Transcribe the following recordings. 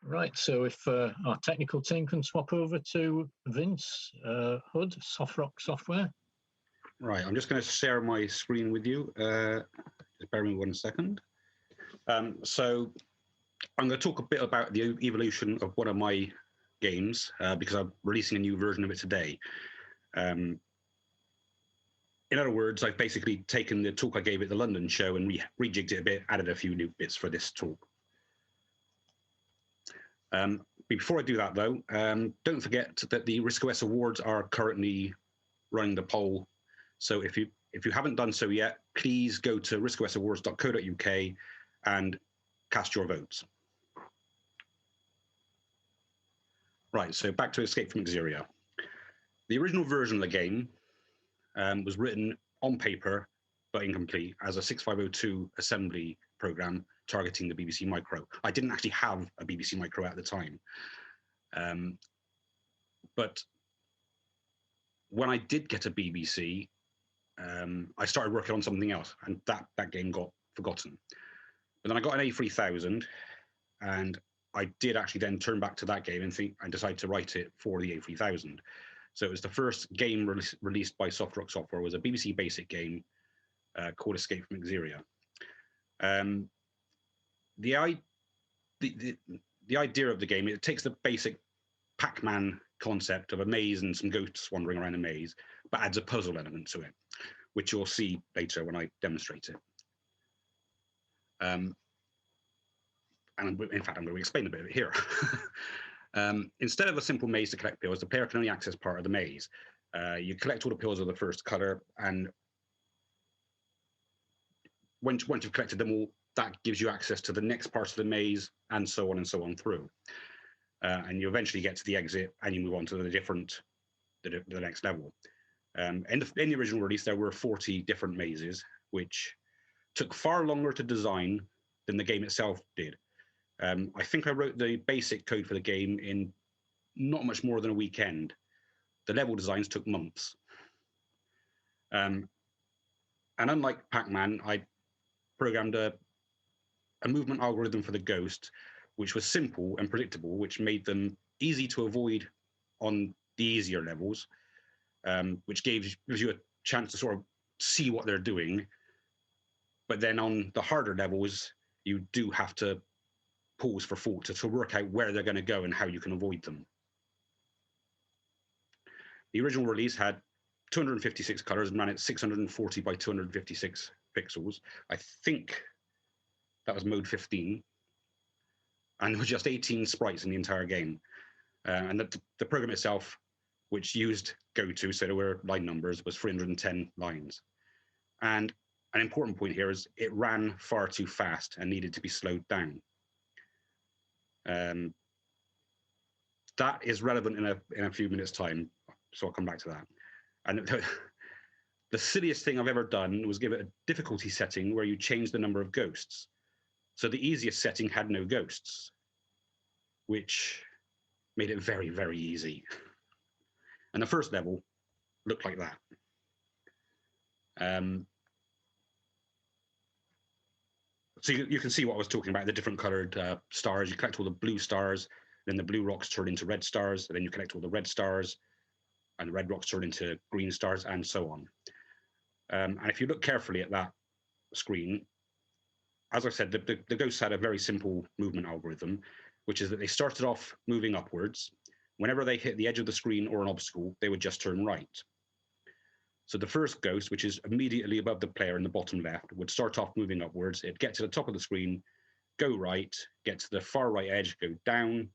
Right, so if our technical team can swap over to Vince, Hudd, Softrock Software. Right, I'm just going to share my screen with you. Just bear with me 1 second. So I'm going to talk a bit about the evolution of one of my games because I'm releasing a new version of it today. In other words, I've basically taken the talk I gave at the London show and rejigged it a bit, added a few new bits for this talk. Before I do that, though, don't forget that the RISC-OS Awards are currently running the poll. So if you haven't done so yet, please go to riscosawards.co.uk and cast your votes. Right, so back to Escape from Xeria. The original version of the game was written on paper, but incomplete, as a 6502 assembly program targeting the BBC Micro. I didn't actually have a BBC Micro at the time. But when I did get a BBC, I started working on something else, and that game got forgotten. But then I got an A3000, and I did actually then turn back to that game and decided to write it for the A3000. So it was the first game released by Softrock Software. It was a BBC Basic game called Escape from Xeria. The idea of the game, it takes the basic Pac-Man concept of a maze and some ghosts wandering around a maze, but adds a puzzle element to it, which you'll see later when I demonstrate it. And in fact, I'm going to explain a bit of it here. Instead of a simple maze to collect pills, the player can only access part of the maze. You collect all the pills of the first color, and once you've collected them all, that gives you access to the next part of the maze, and so on through. And you eventually get to the exit, and you move on to the next level. In the original release, there were 40 different mazes, which took far longer to design than the game itself did. I think I wrote the basic code for the game in not much more than a weekend. The level designs took months. And unlike Pac-Man, I programmed a movement algorithm for the ghost, which was simple and predictable, which made them easy to avoid on the easier levels, which gives you a chance to sort of see what they're doing. But then on the harder levels, you do have to pause for thought to work out where they're going to go and how you can avoid them. The original release had 256 colors and ran at 640 by 256 pixels. I think that was mode 15. And there were just 18 sprites in the entire game. And the program itself, which used GoTo, so there were line numbers, was 310 lines. And an important point here is it ran far too fast and needed to be slowed down. That is relevant in a few minutes' time, so I'll come back to that. And the silliest thing I've ever done was give it a difficulty setting where you change the number of ghosts. So the easiest setting had no ghosts, which made it very, very easy. And the first level looked like that. So you can see what I was talking about, the different colored stars. You collect all the blue stars, then the blue rocks turn into red stars, and then you collect all the red stars, and the red rocks turn into green stars, and so on. And if you look carefully at that screen, as I said, the ghosts had a very simple movement algorithm, which is that they started off moving upwards. Whenever they hit the edge of the screen or an obstacle, they would just turn right. So the first ghost, which is immediately above the player in the bottom left, would start off moving upwards. It'd get to the top of the screen, go right, get to the far right edge, go down,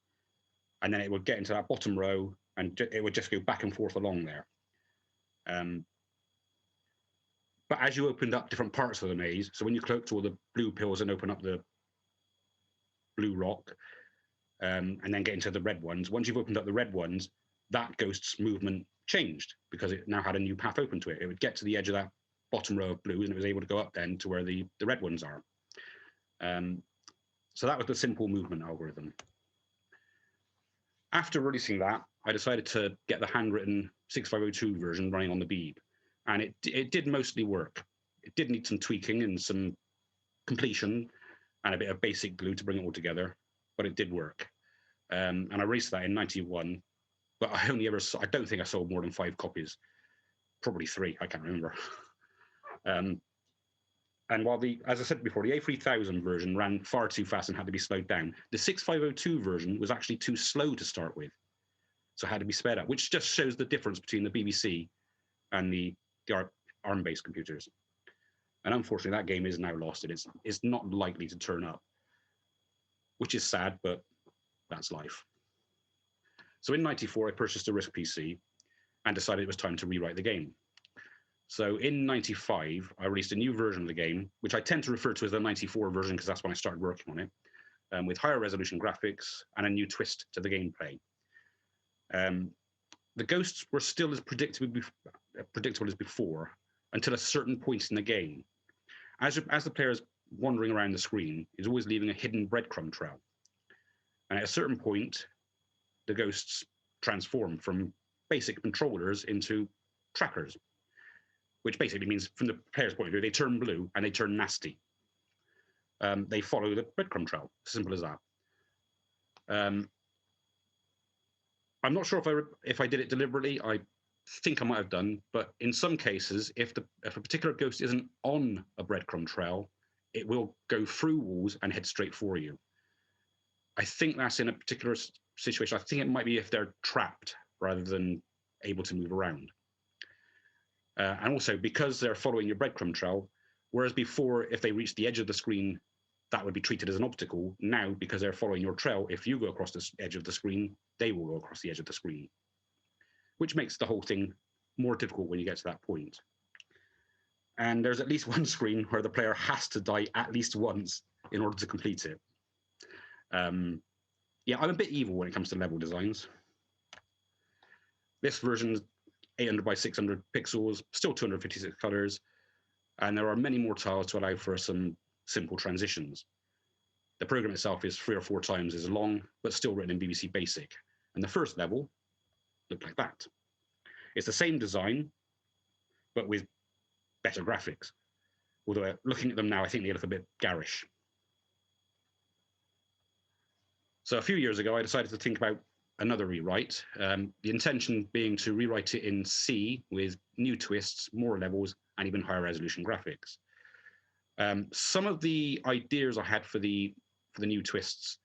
and then it would get into that bottom row, and it would just go back and forth along there. But as you opened up different parts of the maze, so when you collect all the blue pills and open up the blue rock, and then get into the red ones, once you've opened up the red ones, that ghost's movement changed because it now had a new path open to it. It would get to the edge of that bottom row of blues, and it was able to go up then to where the red ones are. So that was the simple movement algorithm. After releasing that, I decided to get the handwritten 6502 version running on the Beeb, and it did mostly work. It did need some tweaking and some completion and a bit of basic glue to bring it all together, but it did work. And I released that in 91, but I don't think I sold more than 5 copies, probably 3, I can't remember. And while as I said before, the A3000 version ran far too fast and had to be slowed down, the 6502 version was actually too slow to start with. So it had to be sped up, which just shows the difference between the BBC and the ARM-based computers. And unfortunately, that game is now lost, and it's not likely to turn up, which is sad, but that's life. So in 94, I purchased a RISC PC and decided it was time to rewrite the game. So in 95, I released a new version of the game, which I tend to refer to as the 94 version because that's when I started working on it, with higher resolution graphics and a new twist to the gameplay. The ghosts were still as predictable as before until a certain point in the game. As the player is wandering around the screen, is always leaving a hidden breadcrumb trail. And at a certain point, the ghosts transform from basic controllers into trackers, which basically means, from the player's point of view, they turn blue and they turn nasty. They follow the breadcrumb trail. Simple as that. I'm not sure if I did it deliberately. I think I might have done, but in some cases, if a particular ghost isn't on a breadcrumb trail, it will go through walls and head straight for you. I think that's in a particular situation. I think it might be if they're trapped rather than able to move around. And also, because they're following your breadcrumb trail, whereas before, if they reach the edge of the screen, that would be treated as an obstacle. Now, because they're following your trail, if you go across the edge of the screen, they will go across the edge of the screen, which makes the whole thing more difficult when you get to that point. And there's at least one screen where the player has to die at least once in order to complete it. Yeah, I'm a bit evil when it comes to level designs. This version is 800 by 600 pixels, still 256 colors, and there are many more tiles to allow for some simple transitions. The program itself is 3 or 4 times as long, but still written in BBC Basic. And the first level looked like that. It's the same design, but with better graphics. Although looking at them now, I think they look a bit garish. So a few years ago, I decided to think about another rewrite. The intention being to rewrite it in C with new twists, more levels, and even higher resolution graphics. Some of the ideas I had for the new twists,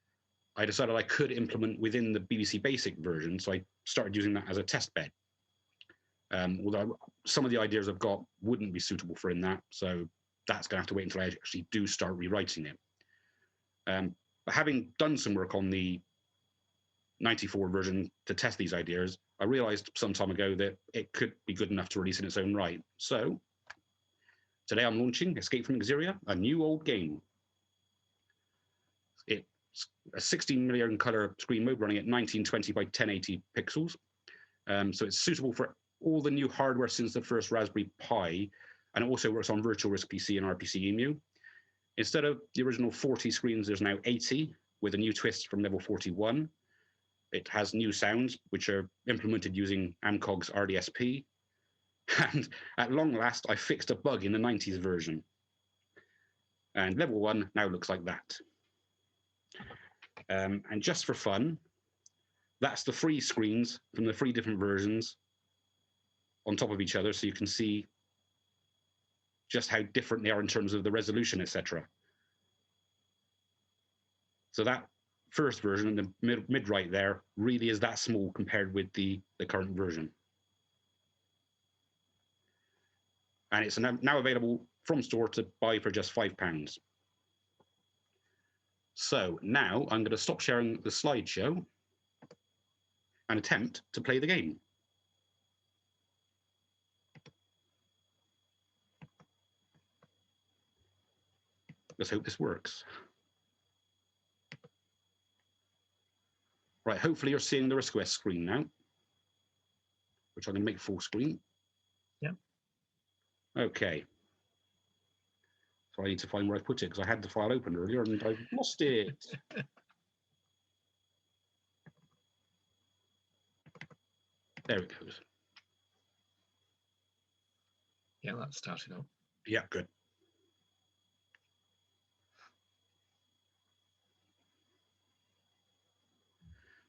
I decided I could implement within the BBC Basic version, so I started using that as a test bed. Although some of the ideas I've got wouldn't be suitable for in that, so that's going to have to wait until I actually do start rewriting it. But having done some work on the 94 version to test these ideas, I realized some time ago that it could be good enough to release in its own right. So today I'm launching Escape from Xeria, a new old game. It's a 16 million color screen mode running at 1920 by 1080 pixels. So it's suitable for all the new hardware since the first Raspberry Pi, and it also works on Virtual RISC PC and RPC EMU. Instead of the original 40 screens, there's now 80, with a new twist from level 41. It has new sounds, which are implemented using Amcog's RDSP. And at long last, I fixed a bug in the 90s version. And level 1 now looks like that. And just for fun, that's the 3 screens from the 3 different versions on top of each other, so you can see just how different they are in terms of the resolution, etc. So that first version, the mid right there, really is that small compared with the current version. And it's now available from store to buy for just £5. So now I'm going to stop sharing the slideshow and attempt to play the game. Let's hope this works. Right, hopefully you're seeing the RISC-OS screen now, which I'm going to make full screen. Yeah. Okay. So I need to find where I put it because I had the file open earlier and I've lost it. There it goes. Yeah, that's started up. Yeah, good.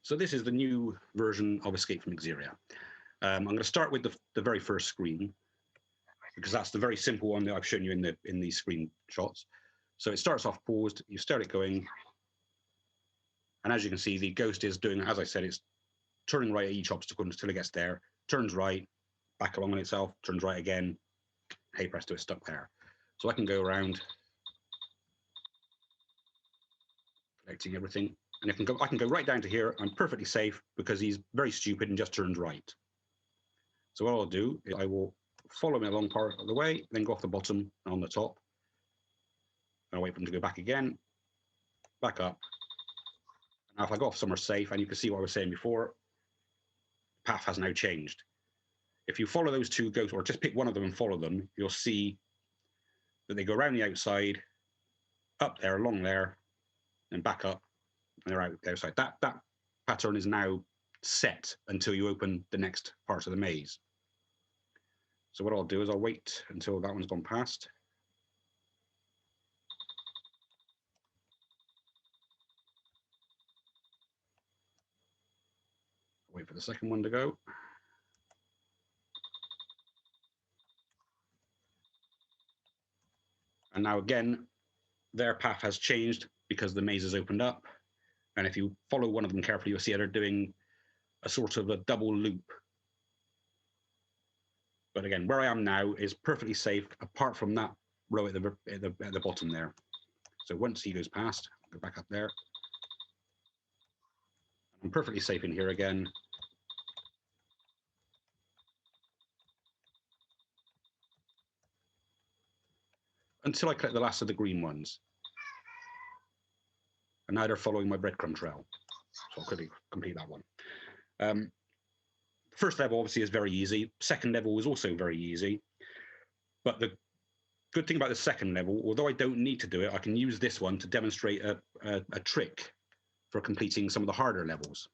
So this is the new version of Escape from Xeria. I'm going to start with the very first screen, because that's the very simple one that I've shown you in these screenshots. So it starts off paused, you start it going, and as you can see, the ghost is doing, as I said, it's turning right at each obstacle until it gets there, turns right, back along on itself, turns right again, hey presto, it's stuck there. So I can go around collecting everything, and I can go right down to here. I'm perfectly safe because he's very stupid and just turns right. So what I'll do is I will follow me along part of the way, then go off the bottom and on the top. And I'll wait for him to go back again, back up. Now if I go off somewhere safe, and you can see what I was saying before, the path has now changed. If you follow those two ghosts, or just pick one of them and follow them, you'll see that they go around the outside, up there, along there, and back up, and they're out the outside. That pattern is now set until you open the next part of the maze. So what I'll do is I'll wait until that one's gone past. Wait for the second one to go. And now again, their path has changed because the maze has opened up. And if you follow one of them carefully, you'll see they're doing a sort of a double loop. But again, where I am now is perfectly safe, apart from that row at the bottom there. So once he goes past, go back up there. I'm perfectly safe in here again. Until I collect the last of the green ones. And now they're following my breadcrumb trail. So I'll quickly complete that one. First level obviously is very easy. Second level is also very easy. But the good thing about the second level, although I don't need to do it, I can use this one to demonstrate a trick for completing some of the harder levels.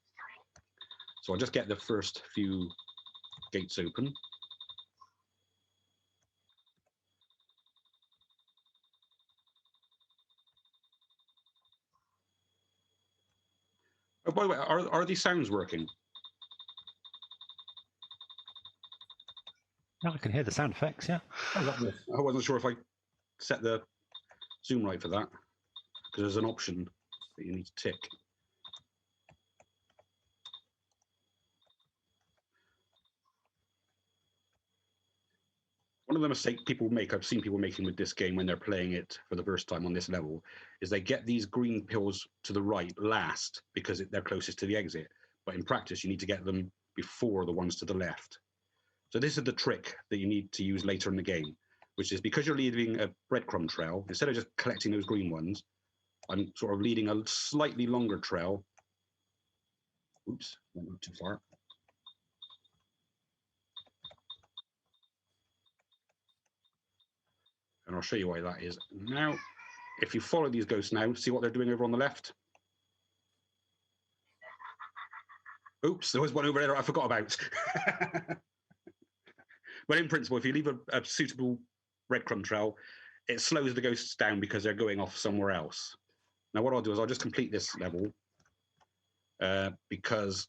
So I'll just get the first few gates open. Oh, by the way, are these sounds working? No, I can hear the sound effects, yeah. I wasn't sure if I set the zoom right for that, because there's an option that you need to tick. One of the mistakes people make, I've seen people making with this game when they're playing it for the first time on this level, is they get these green pills to the right last because they're closest to the exit. But in practice, you need to get them before the ones to the left. So this is the trick that you need to use later in the game, which is because you're leaving a breadcrumb trail, instead of just collecting those green ones, I'm sort of leading a slightly longer trail. Oops, went too far. And I'll show you why that is now. If you follow these ghosts now, see what they're doing over on the left? Oops, there was one over there I forgot about. But in principle, if you leave a suitable breadcrumb trail, it slows the ghosts down because they're going off somewhere else. Now what I'll do is I'll just complete this level because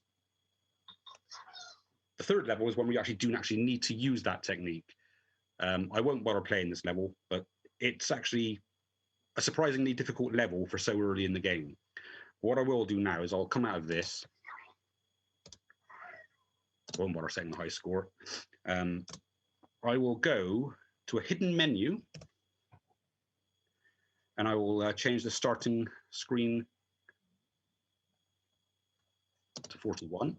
the third level is when we actually do need to use that technique. I won't bother playing this level, but it's actually a surprisingly difficult level for so early in the game. What I will do now is I'll come out of this. I won't bother setting the high score. I will go to a hidden menu, and I will change the starting screen to 41.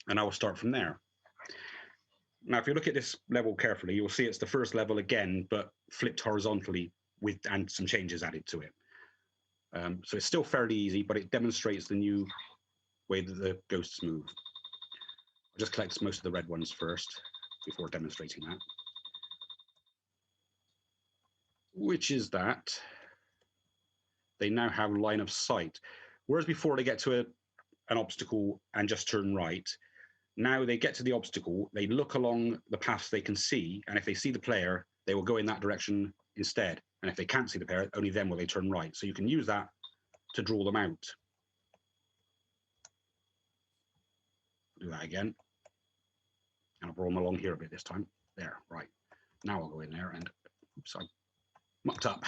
And I will start from there. Now, if you look at this level carefully, you'll see it's the first level again, but flipped horizontally and some changes added to it. So it's still fairly easy, but it demonstrates the new way that the ghosts move. I'll just collect most of the red ones first before demonstrating that. Which is that they now have line of sight. Whereas before they get to an obstacle and just turn right, now they get to the obstacle, they look along the paths they can see, and if they see the player, they will go in that direction instead. And if they can't see the player, only then will they turn right. So you can use that to draw them out. do that again. And I'll roll them along here a bit this time. There, right. Now I'll go in there and, oops, I mucked up.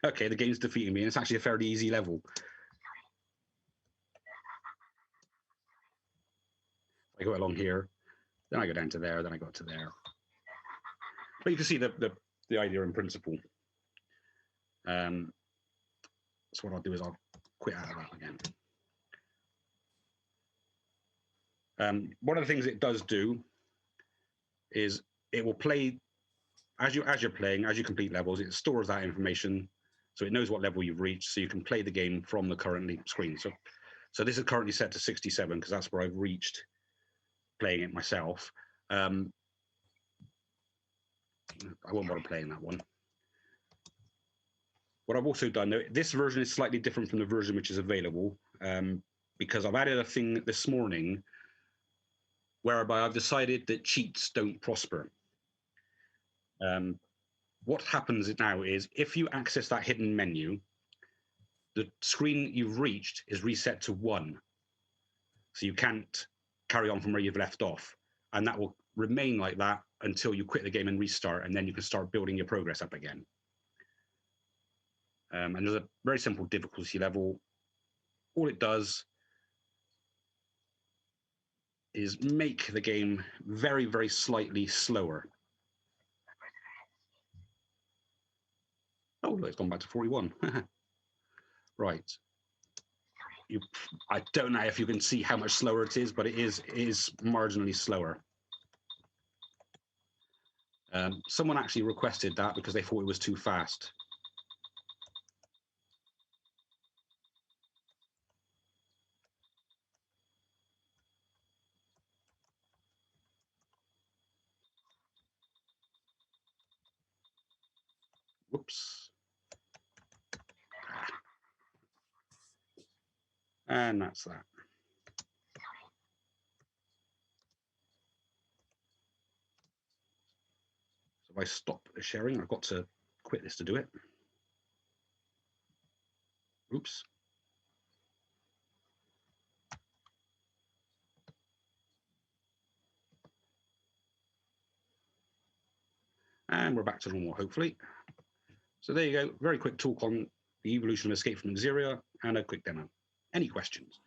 Okay, the game's defeating me, and it's actually a fairly easy level. I go along here, then I go down to there, then I go to there. But you can see the idea in principle. So what I'll do is I'll quit out of that again. One of the things it does do is it will play as you're playing, as you complete levels, it stores that information, so it knows what level you've reached, so you can play the game from the currently screen. So this is currently set to 67 because that's where I've reached playing it myself. I won't bother playing that one. What I've also done, this version is slightly different from the version which is available, because I've added a thing this morning whereby I've decided that cheats don't prosper. What happens now is if you access that hidden menu, the screen you've reached is reset to 1. So you can't carry on from where you've left off. And that will remain like that until you quit the game and restart, and then you can start building your progress up again. And there's a very simple difficulty level. All it does is make the game very, very slightly slower. Oh, look, it's gone back to 41. Right. I don't know if you can see how much slower it is, but it is marginally slower. Someone actually requested that because they thought it was too fast. Whoops. And that's that. So if I stop the sharing, I've got to quit this to do it. Oops. And we're back to normal, hopefully. So there you go. Very quick talk on the evolution of Escape from Xeria and a quick demo. Any questions?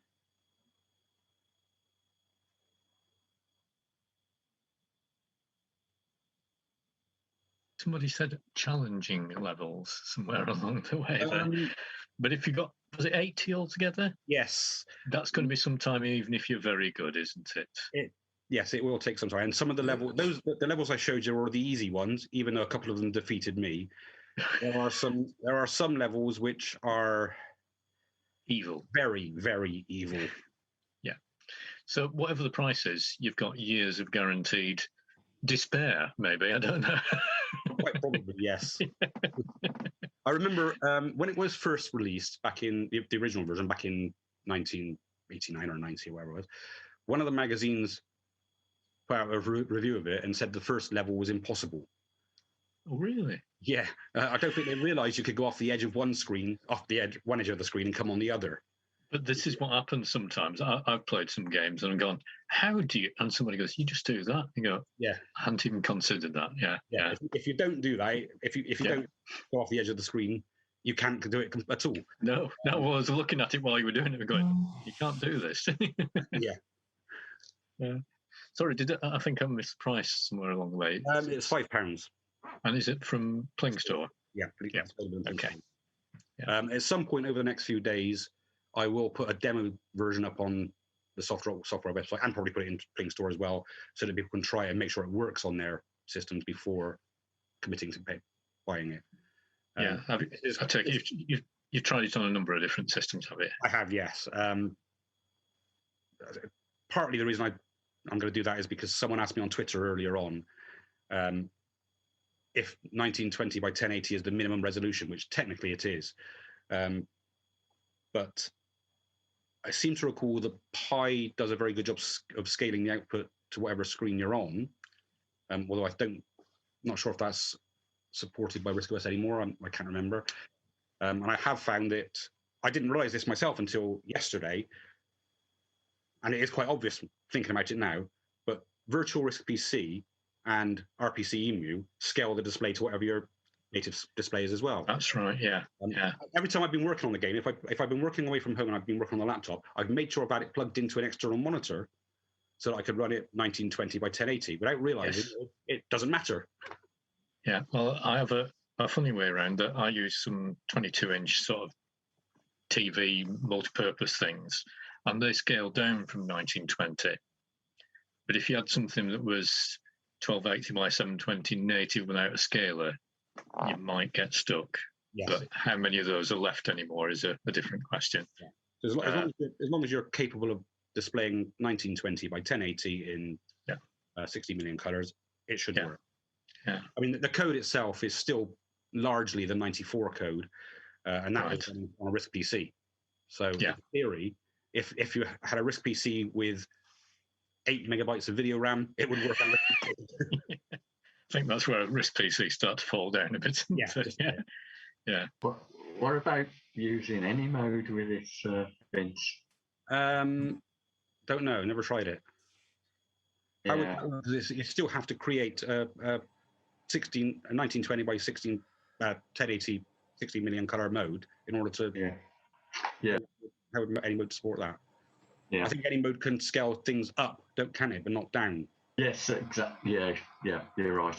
Somebody said challenging levels somewhere along the way there. But if you got, was it 80 altogether? Yes. That's going to be some time, even if you're very good, isn't it? Yes, it will take some time. And some of the the levels I showed you are the easy ones, even though a couple of them defeated me. There are some levels which are evil, very, very evil. Yeah. So whatever the price is, you've got years of guaranteed despair. Maybe, I don't know. Quite probably, yes. I remember when it was first released back in the original version, back in 1989 or 90 or whatever it was. One of the magazines put out a review of it and said the first level was impossible. Oh, really? Yeah, I don't think they realised you could go off the edge of one edge of the screen and come on the other. But this is what happens sometimes. I've played some games and I'm gone, how do you? And somebody goes, you just do that. You go, yeah, I hadn't even considered that. Yeah. If you don't do that, if you don't go off the edge of the screen, you can't do it at all. No, I was looking at it while you were doing it and going, you can't do this. Yeah. Sorry, I think I missed the price somewhere along the way. It's £5. And is it from Pling Store? Yeah. Okay. Yeah. At some point over the next few days, I will put a demo version up on the software website and probably put it in Pling Store as well, so that people can try and make sure it works on their systems before committing to buying it. Yeah, I take it you've tried it on a number of different systems, have you? I have, yes. Partly the reason I'm going to do that is because someone asked me on Twitter earlier on if 1920 by 1080 is the minimum resolution, which technically it is. But I seem to recall that Pi does a very good job of scaling the output to whatever screen you're on. Although not sure if that's supported by RISC OS anymore. I can't remember. And I have found it, I didn't realize this myself until yesterday, and it is quite obvious thinking about it now, but Virtual RISC PC and RPC EMU scale the display to whatever your native display is as well. That's right, yeah. Every time I've been working on the game, if I've been working away from home and I've been working on the laptop, I've made sure I've had it plugged into an external monitor so that I could run it 1920 by 1080 without realizing it doesn't matter. Yeah, well, I have a funny way around that. I use some 22-inch sort of TV multi-purpose things, and they scale down from 1920. But if you had something that was 1280 by 720 native without a scaler, you might get stuck. Yes. But how many of those are left anymore is a different question. Yeah. So as long as you're capable of displaying 1920 by 1080 in 60 million colors, it should work. Yeah. I mean, the code itself is still largely the 94 code, and that is on a RISC PC. So in theory, if you had a RISC PC with 8 megabytes of video RAM, it would work on RISC PC. I think that's where RISC PC start to fall down a bit. Yeah. What about using any mode with this, Vince? Don't know. Never tried it. Yeah. You still have to create a 1920 by 1080 60 million color mode in order to. Yeah. How would any mode support that? Yeah. I think any mode can scale things up, can it, but not down. Yes, exactly. Yeah, you're right.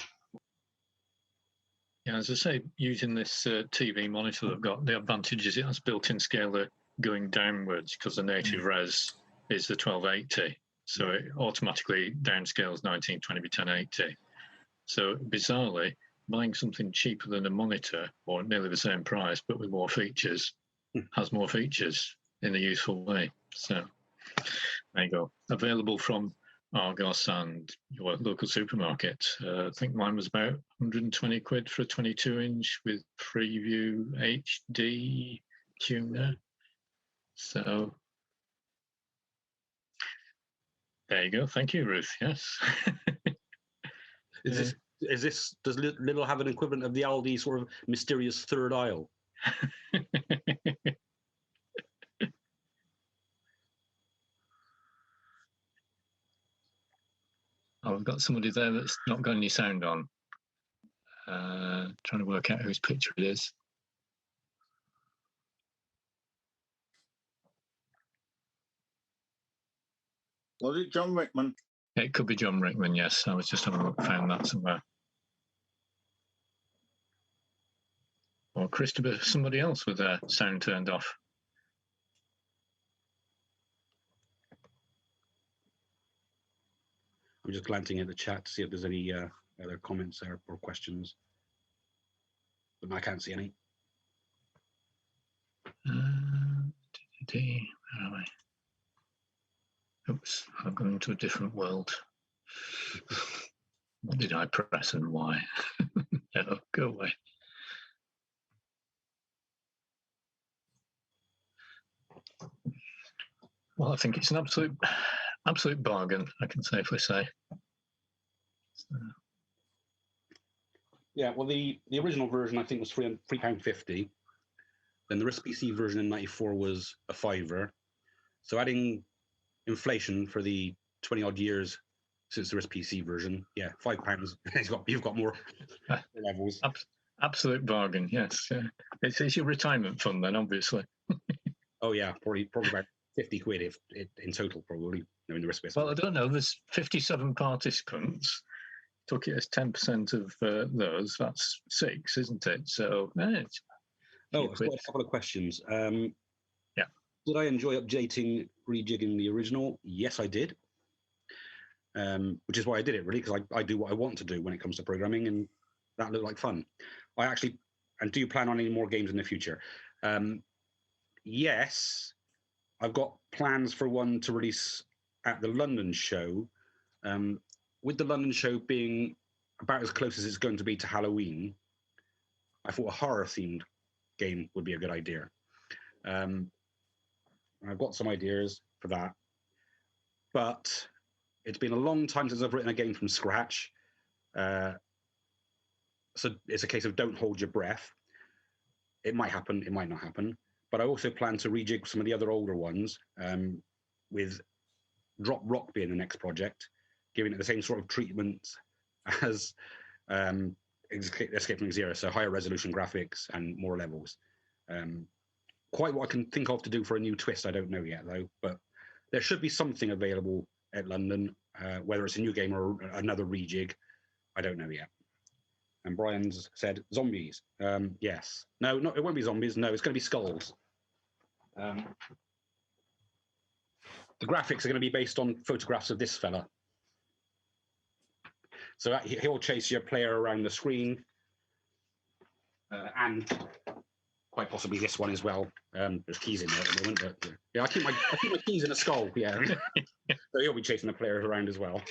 Yeah, as I say, using this TV monitor that I've got, the advantage is it has built-in scaler going downwards because the native res is the 1280. So it automatically downscales 1920 by 1080. So bizarrely, buying something cheaper than a monitor, or nearly the same price, but with more features, has more features in a useful way. So there you go. Available from Argos and your local supermarket. I think mine was about 120 quid for a 22-inch with Freeview HD tuner. So there you go. Thank you, Ruth. Yes. Does Lidl have an equivalent of the Aldi sort of mysterious third aisle? Oh, we've got somebody there that's not got any sound on. Trying to work out whose picture it is. Was it John Rickman? It could be John Rickman, yes. I was just having a look, found that somewhere. Or Christopher, somebody else with their sound turned off. I'm just glancing at the chat to see if there's any other comments there or questions. But I can't see any. Where am I? Oops, I've gone into a different world. What did I press and why? No, go away. Well, I think it's an absolute bargain, I can safely say. So. Yeah, well, the original version I think was £3.50. Then the RISC PC version in '94 was a £5. So adding inflation for the 20 odd years since the RISC PC version, yeah, £5. You've got more levels. Absolute bargain, yes. Yeah. It's your retirement fund then, obviously. Oh yeah, probably about 50 quid if in total, probably. In the RISC. Well, I don't know. There's 57 participants. Took it as 10% of those. That's 6, isn't it? So, it's I've got a couple of questions. Yeah. Did I enjoy updating, rejigging the original? Yes, I did. Which is why I did it, really, because I do what I want to do when it comes to programming, and that looked like fun. And do you plan on any more games in the future? Yes, I've got plans for one to release at the London show. With the London show being about as close as it's going to be to Halloween, I thought a horror-themed game would be a good idea. I've got some ideas for that, but it's been a long time since I've written a game from scratch. So it's a case of don't hold your breath. it might happen, it might not happen. But I also plan to rejig some of the other older ones, with Drop Rock being the next project, giving it the same sort of treatment as Escape from Zero, so higher resolution graphics and more levels. Quite what I can think of to do for a new twist, I don't know yet though, but there should be something available at London, whether it's a new game or another rejig, I don't know yet. And Brian's said zombies. Yes. No, it won't be zombies. No, it's going to be skulls. The graphics are going to be based on photographs of this fella. So he'll chase your player around the screen, and quite possibly this one as well. There's keys in there at the moment, but yeah, I keep my keys in a skull. Yeah, so he'll be chasing the players around as well.